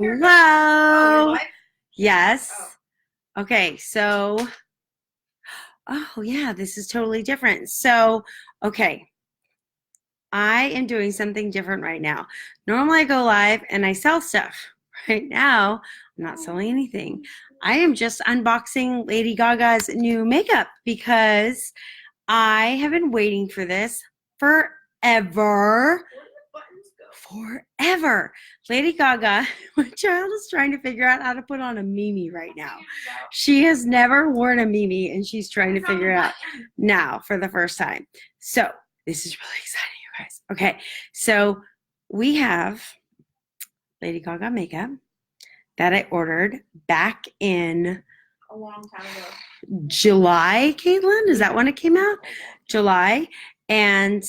Hello. Yes. Okay, so, oh yeah, this is totally different. So, okay, I am doing something different right now. Normally I go live and I sell stuff. Right now, I'm not selling anything. I am just unboxing Lady Gaga's new makeup because I have been waiting for this forever. Forever. Lady Gaga, my child is trying to figure out how to put on a Mimi right now. She has never worn a Mimi and she's trying to figure it out now for the first time. So this is really exciting, you guys. Okay, so we have Lady Gaga makeup that I ordered back in a long time ago. July, Caitlin? Is that when it came out? July. And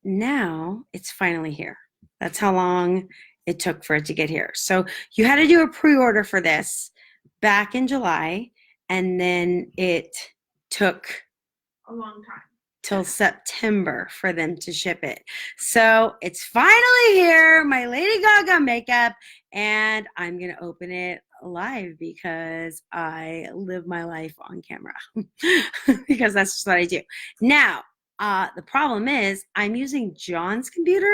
now it's finally here. That's how long it took for it to get here. So you had to do a pre-order for this back in July, and then it took a long time till September for them to ship it. So it's finally here, my Lady Gaga makeup, and I'm gonna open it live because I live my life on camera because that's just what I do. Now, the problem is I'm using John's computer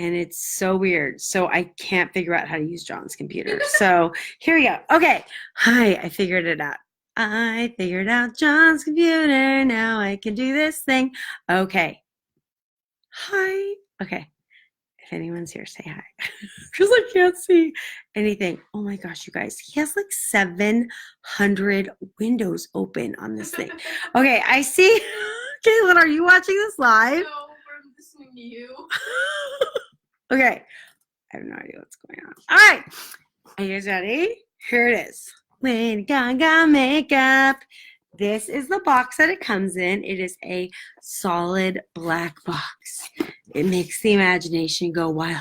and it's so weird. So I can't figure out how to use John's computer. So here we go. Okay. Hi, I figured it out. I figured out John's computer. Now I can do this thing. Okay. Hi. Okay. If anyone's here, say hi. Because I can't see anything. Oh my gosh, you guys. He has like 700 windows open on this thing. Okay, I see. Caitlin, are you watching this live? No, we're listening to you. Okay. I have no idea what's going on. All right. Are you guys ready? Here it is. Lady Gaga makeup. This is the box that it comes in. It is a solid black box. It makes the imagination go wild.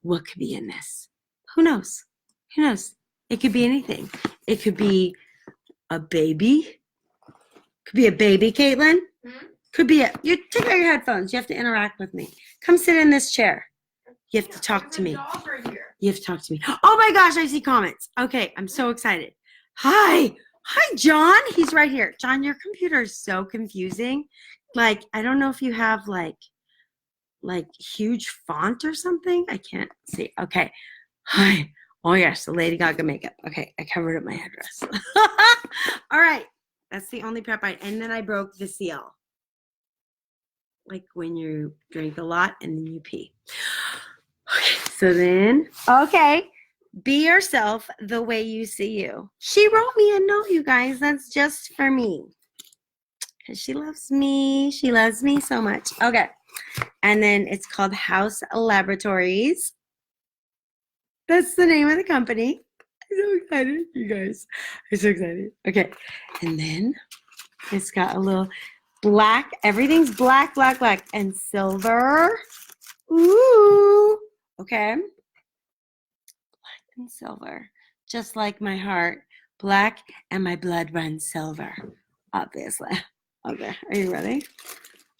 What could be in this? Who knows? Who knows? It could be anything. It could be a baby. Could be a baby, Caitlin. Could be a. You take out your headphones. You have to interact with me. Come sit in this chair. You have to talk to me. You have to talk to me. Oh my gosh, I see comments. Okay, I'm so excited. Hi. Hi, John. He's right here. John, your computer is so confusing. Like, I don't know if you have like huge font or something. I can't see. Okay. Hi. Oh yes, the Lady Gaga makeup. Okay, I covered up my address. All right. That's the only prep and then I broke the seal. Like when you drink a lot and then you pee. Okay, so then, okay, be yourself the way you see you. She wrote me a note, you guys. That's just for me. Because she loves me. She loves me so much. Okay. And then it's called Haus Laboratories. That's the name of the company. I'm so excited, you guys. I'm so excited. Okay. And then it's got a little black. Everything's black, black, black. And silver. Ooh. Okay. Black and silver. Just like my heart. Black and my blood runs silver. Obviously. Okay. Are you ready?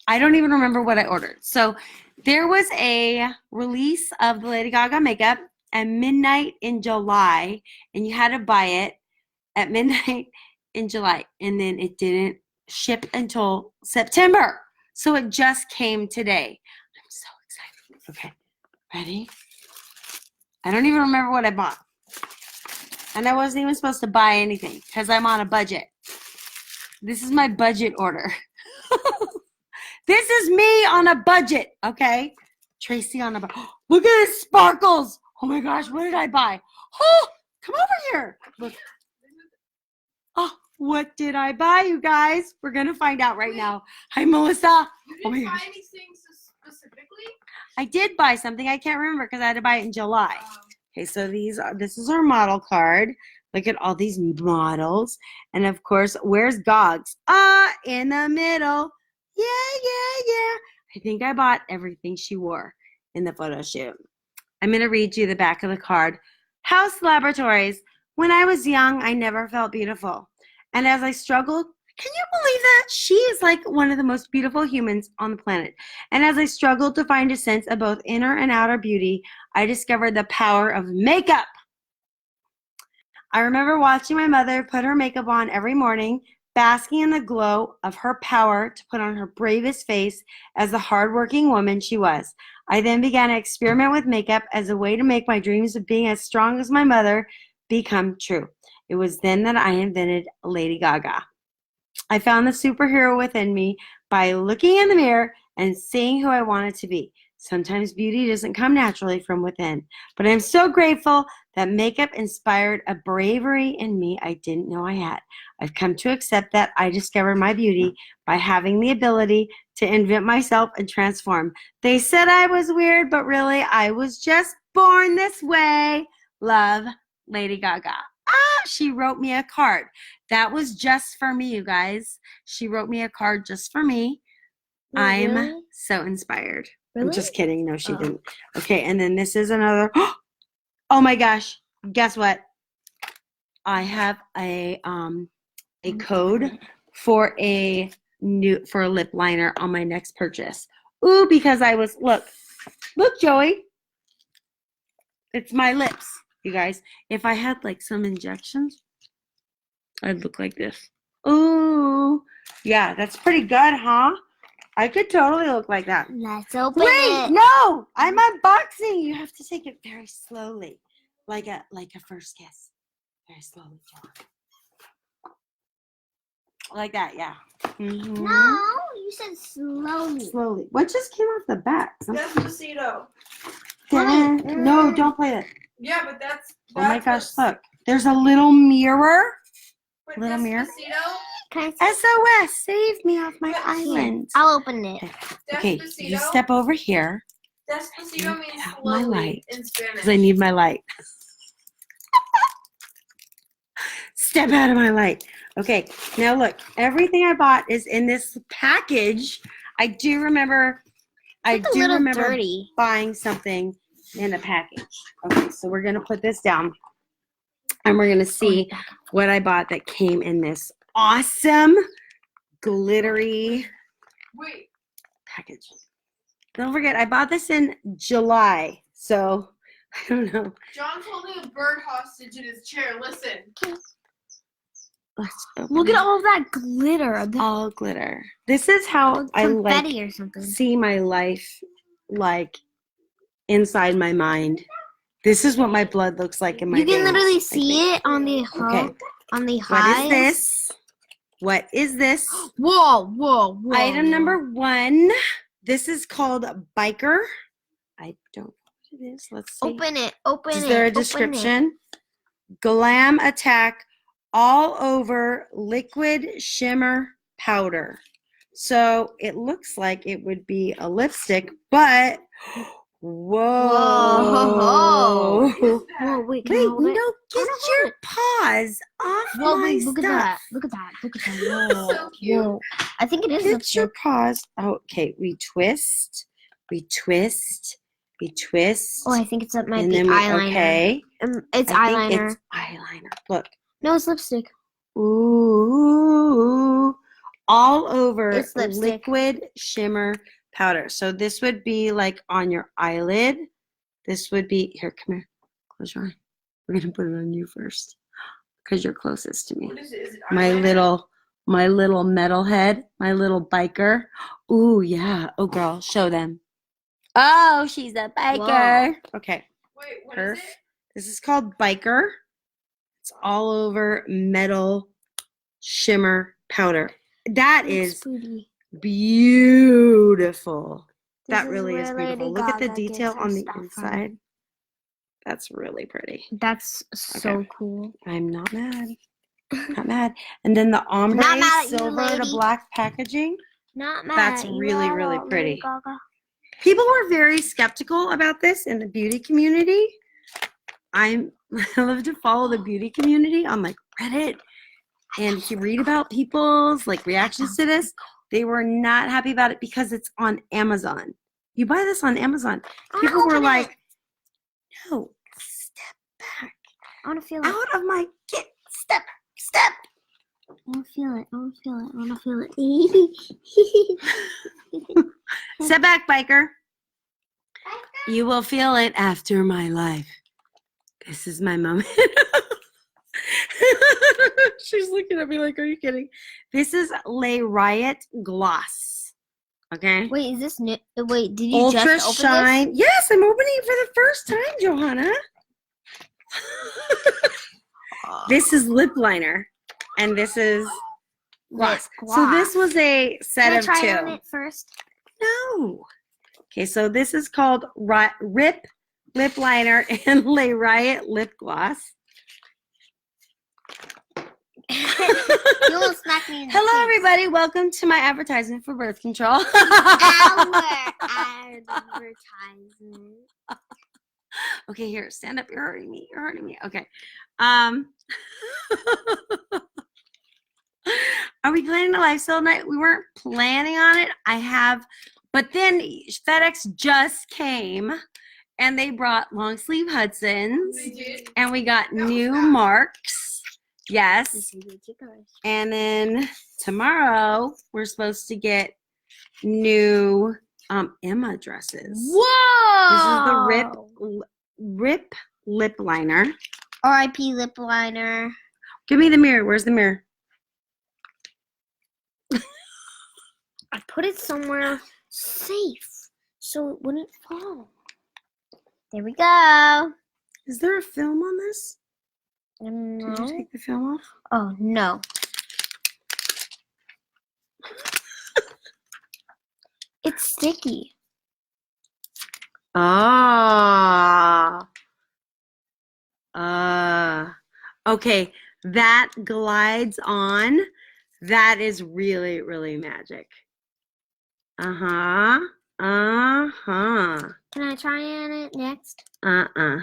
I don't even remember what I ordered. So there was a release of the Lady Gaga makeup at midnight in July, and you had to buy it at midnight in July, and then it didn't ship until September. So it just came today. I'm so excited. Okay, ready? I don't even remember what I bought. And I wasn't even supposed to buy anything because I'm on a budget. This is my budget order. This is me on a budget, okay? Tracy on a budget. Look at this sparkles. Oh my gosh, what did I buy? Oh, come over here. Look. Oh, what did I buy, you guys? We're going to find out right now. Hi, Melissa. You didn't buy anything specifically? I did buy something. I can't remember because I had to buy it in July. Okay, so this is our model card. Look at all these models. And of course, where's Gogs? In the middle. Yeah. I think I bought everything she wore in the photo shoot. I'm going to read you the back of the card. Haus Laboratories. When I was young, I never felt beautiful. And as I struggled Can you believe that? She is like one of the most beautiful humans on the planet. And as I struggled to find a sense of both inner and outer beauty, I discovered the power of makeup. I remember watching my mother put her makeup on every morning, basking in the glow of her power to put on her bravest face as the hardworking woman she was. I then began to experiment with makeup as a way to make my dreams of being as strong as my mother become true. It was then that I invented Lady Gaga. I found the superhero within me by looking in the mirror and seeing who I wanted to be. Sometimes beauty doesn't come naturally from within, but I'm so grateful that makeup inspired a bravery in me I didn't know I had. I've come to accept that I discovered my beauty by having the ability to invent myself and transform. They said I was weird, but really I was just born this way. Love, Lady Gaga. She wrote me a card. That was just for me, you guys. She wrote me a card just for me. Wait, I'm really? so inspired. Really? I'm just kidding. No, she Oh. didn't. Okay, and then this is another. Oh my gosh. Guess what? I have a code for a lip liner on my next purchase. Ooh, because I was look, Joey. It's my lips, you guys. If I had like some injections, I'd look like this. Ooh, yeah, that's pretty good, huh? I could totally look like that. Let's open Wait, it. no, I'm unboxing. You have to take it very slowly, like a first kiss. Very slowly, John. Like that, yeah. Mhm. No, you said slowly. Slowly. What just came off the back? Despacito. No, don't play that. Yeah, but that's Oh my gosh, what's- look. There's a little mirror. But Little mirror. Despacito. Can I see? SOS, save me off my Here, island. I'll open it. Okay, Despacito. you step over here Despacito means Get out my slowly light, in Spanish. because I need my light. Step out of my light. Okay, now look, everything I bought is in this package. I do remember It's a little dirty. buying something in a package. Okay, so we're gonna put this down and we're gonna see what I bought that came in this awesome glittery Wait, package. Don't forget, I bought this in July, so I don't know. John's holding a bird hostage in his chair. Listen. Let's open Look it. at all that glitter. All glitter. This is how I like Confetti or something. see my life, like inside my mind. This is what my blood looks like in my You can veins, literally I see think. it on the Okay. on the What highs. is this? What is this? Whoa, whoa, whoa. Item number 1. This is called Biker. I don't know what it is. Let's see. Open it. Open it. Is there a open it. description? Glam Attack All Over Liquid Shimmer Powder. So it looks like it would be a lipstick, but whoa. Whoa, wait, can I Wait, hold it? no, get wanna hold your paws off Whoa, my wait, look stuff. at that. Look at that. Look at that. Whoa. So cute. Whoa. I think it is Get your lipstick. paws. Oh, okay, we twist. Oh, I think it might and be then eyeliner. okay. It's I eyeliner. think it's eyeliner. Look. No, it's lipstick. Ooh. All over It's lipstick. liquid shimmer powder. So this would be like on your eyelid. This would be here, come here. Close your eye. We're gonna put it on you first. Because you're closest to me. What is it? Is it My eyeliner? little metalhead, my little biker. Ooh, yeah. Oh, girl, show them. Oh, she's a biker. Okay, Wait, what Perf. is it? This is called Biker. It's all over metal shimmer powder. That Looks is pretty. beautiful. This That is really is where beautiful. Lady Look at the Gaga gets detail her on the stuff from. inside. That's really pretty. That's so Okay. cool. I'm not mad. Not mad. And then the ombre Not mad at you, silver to lady. black packaging. Not mad. That's at you really, at really all, Lady pretty. Gaga. People were very skeptical about this in the beauty community. I love to follow the beauty community on like Reddit and to read about people's like reactions to this. They were not happy about it because it's on Amazon. You buy this on Amazon. I wanna People were open like, it. no, step back. I want to feel it. Out of my step. want to feel it. I want to feel it. I want to feel it. Step back, biker. You will feel it after my life. This is my moment. She's looking at me like, are you kidding? This is Lay Riot Gloss. Okay? Wait, is this new? Wait, did you Ultra just open Shine. Yes, I'm opening it for the first time, Johanna. This is lip liner. And this is gloss. So this was a set Can I of try two. on it first? No. Okay, so this is called Rip Lip Liner and Lay Riot Lip Gloss. You will smack me in the Hello, face. everybody. Welcome to my advertisement for birth control. Our advertisement. Okay, here, stand up. You're hurting me. You're hurting me. Okay. Are we planning a lifestyle night? We weren't planning on it. But then FedEx just came and they brought long sleeve Hudsons. They did. And we got That was new fast. marks. Yes. And then tomorrow we're supposed to get new Emma dresses. Whoa! This is the Rip lip liner. R.I.P. lip liner. Give me the mirror. Where's the mirror? I put it somewhere safe so it wouldn't fall. There we go. Is there a film on this? Did No. you take the film off? Oh, no. It's sticky. Okay, that glides on. That is really, really magic. Uh-huh. Uh-huh. Can I try on it next? Uh-uh.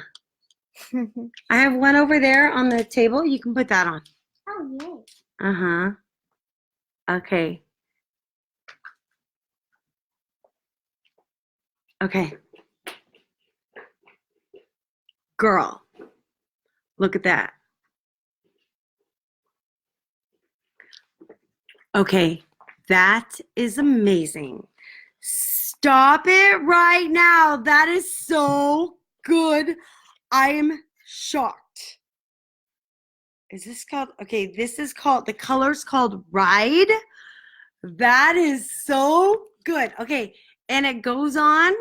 I have one over there on the table. You can put that on. Oh, yay. Uh-huh. Okay. Okay. Girl, look at that. Okay, that is amazing. Stop it right now. That is so good. I am shocked. Is this called, okay, this is called, the color's called Ride. That is so good. Okay, and it goes on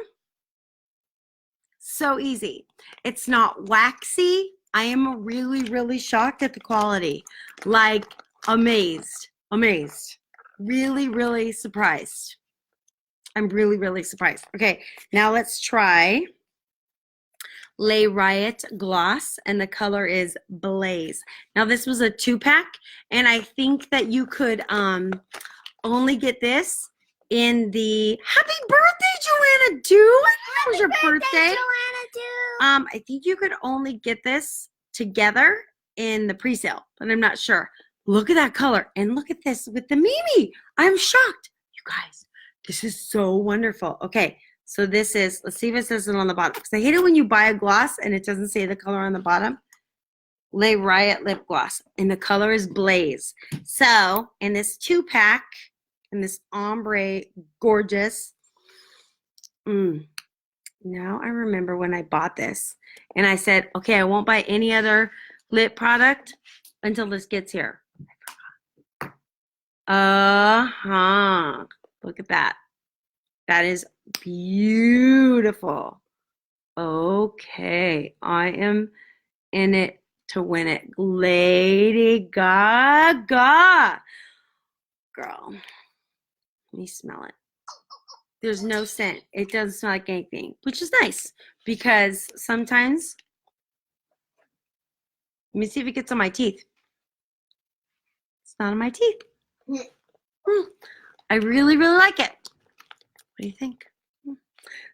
so easy. It's not waxy. I am really, really shocked at the quality. Like, amazed. Amazed. Really, really surprised. I'm really, really surprised. Okay, now let's try Lay Riot Gloss, and the color is Blaze. Now this was a 2-pack, and I think that you could only get this in the Happy Birthday, Joanna! Dude, how was your birthday? Joanna, dude. I think you could only get this together in the pre-sale, but I'm not sure. Look at that color, and look at this with the Mimi. I'm shocked. You guys, this is so wonderful. Okay, so this is, let's see if it says it on the bottom, because I hate it when you buy a gloss and it doesn't say the color on the bottom. Lay Riot Lip Gloss, and the color is Blaze. So, in this 2-pack, in this ombre gorgeous, now I remember when I bought this, and I said, okay, I won't buy any other lip product until this gets here. Uh-huh. Look at that. That is beautiful. Okay. I am in it to win it. Lady Gaga. Girl. Let me smell it. There's no scent. It doesn't smell like anything, which is nice because sometimes, let me see if it gets on my teeth. It's not on my teeth. I really, really like it. What do you think?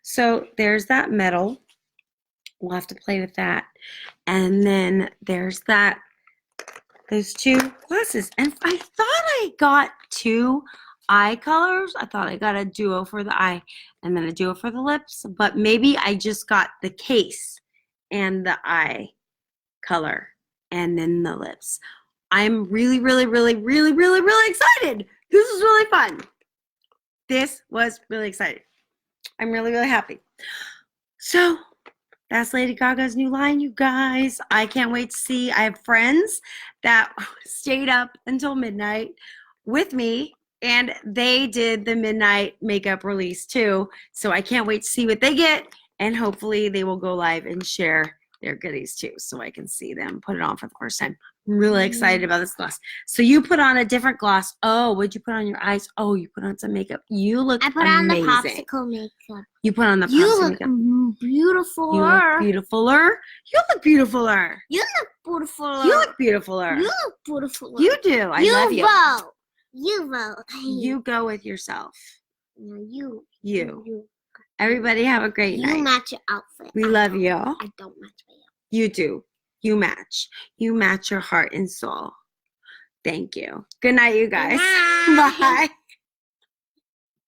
So there's that metal. We'll have to play with that. And then there's that, those 2 glasses. And I thought I got 2 eye colors. I thought I got a duo for the eye and then a duo for the lips. But maybe I just got the case and the eye color and then the lips. I'm really, really, really, really, really, really excited. This is really fun. This was really exciting. I'm really, really happy. So that's Lady Gaga's new line, you guys. I can't wait to see. I have friends that stayed up until midnight with me, and they did the midnight makeup release too. So I can't wait to see what they get, and hopefully they will go live and share their goodies too, so I can see them put it on for the first time. I'm really excited about this gloss. So you put on a different gloss. Oh, what'd you put on your eyes? Oh, you put on some makeup. You look I put on the amazing. popsicle makeup. You put on the You popsicle look makeup. beautiful. You look beautifuler. You look beautifuler. You look beautiful. You look beautifuler. You look beautiful. You do. I love you. Vote. You vote. You go with yourself. No, you. You. Everybody have a great You night. match your outfit. We I love don't. you. I don't match my outfit. You do. You match. You match your heart and soul. Thank you. Good night, you guys. Good night. Bye.